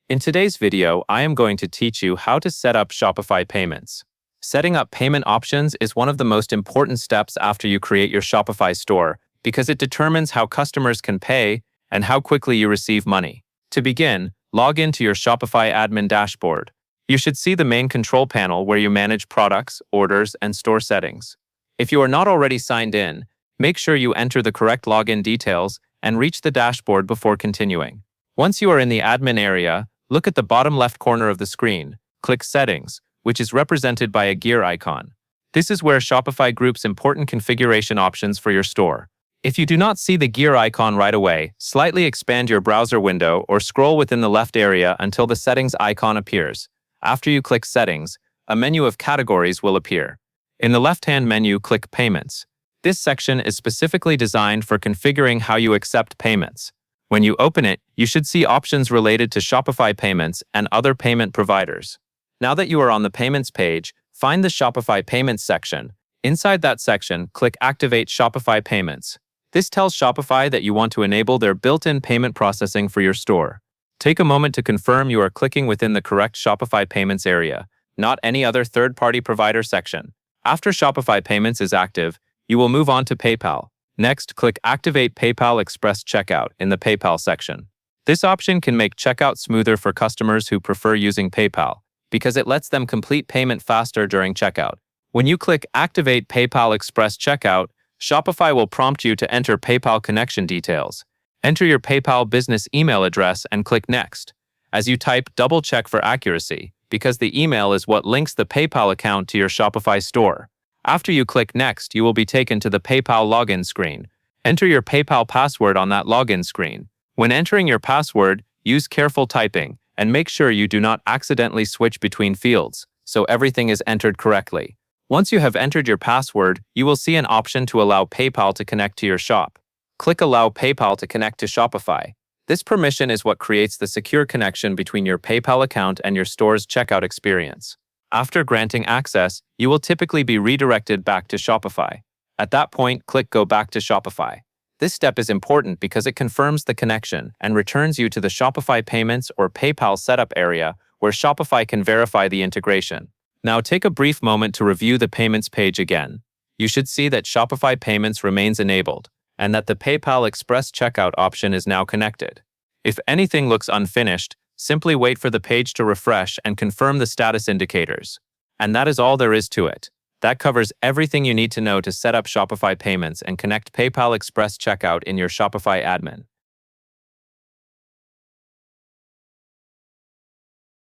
In today's video, I am going to teach you how to set up Shopify payments. Setting up payment options is one of the most important steps after you create your Shopify store because it determines how customers can pay and how quickly you receive money. To begin, log into your Shopify admin dashboard. You should see the main control panel where you manage products, orders, and store settings. If you are not already signed in, make sure you enter the correct login details and reach the dashboard before continuing. Once you are in the admin area, look at the bottom left corner of the screen, click Settings, which is represented by a gear icon. This is where Shopify groups important configuration options for your store. If you do not see the gear icon right away, slightly expand your browser window or scroll within the left area until the Settings icon appears. After you click Settings, a menu of categories will appear. In the left-hand menu, click Payments. This section is specifically designed for configuring how you accept payments. When you open it, you should see options related to Shopify payments and other payment providers. Now that you are on the Payments page, find the Shopify Payments section. Inside that section, click Activate Shopify Payments. This tells Shopify that you want to enable their built-in payment processing for your store. Take a moment to confirm you are clicking within the correct Shopify Payments area, not any other third-party provider section. After Shopify Payments is active, you will move on to PayPal. Next, click Activate PayPal Express Checkout in the PayPal section. This option can make checkout smoother for customers who prefer using PayPal because it lets them complete payment faster during checkout. When you click Activate PayPal Express Checkout, Shopify will prompt you to enter PayPal connection details. Enter your PayPal business email address and click Next. As you type, double-check for accuracy because the email is what links the PayPal account to your Shopify store. After you click Next, you will be taken to the PayPal login screen. Enter your PayPal password on that login screen. When entering your password, use careful typing and make sure you do not accidentally switch between fields, so everything is entered correctly. Once you have entered your password, you will see an option to allow PayPal to connect to your shop. Click Allow PayPal to connect to Shopify. This permission is what creates the secure connection between your PayPal account and your store's checkout experience. After granting access, you will typically be redirected back to Shopify. At that point, click Go Back to Shopify. This step is important because it confirms the connection and returns you to the Shopify Payments or PayPal setup area where Shopify can verify the integration. Now take a brief moment to review the Payments page again. You should see that Shopify Payments remains enabled and that the PayPal Express Checkout option is now connected. If anything looks unfinished, simply wait for the page to refresh and confirm the status indicators. And that is all there is to it. That covers everything you need to know to set up Shopify Payments and connect PayPal Express Checkout in your Shopify admin.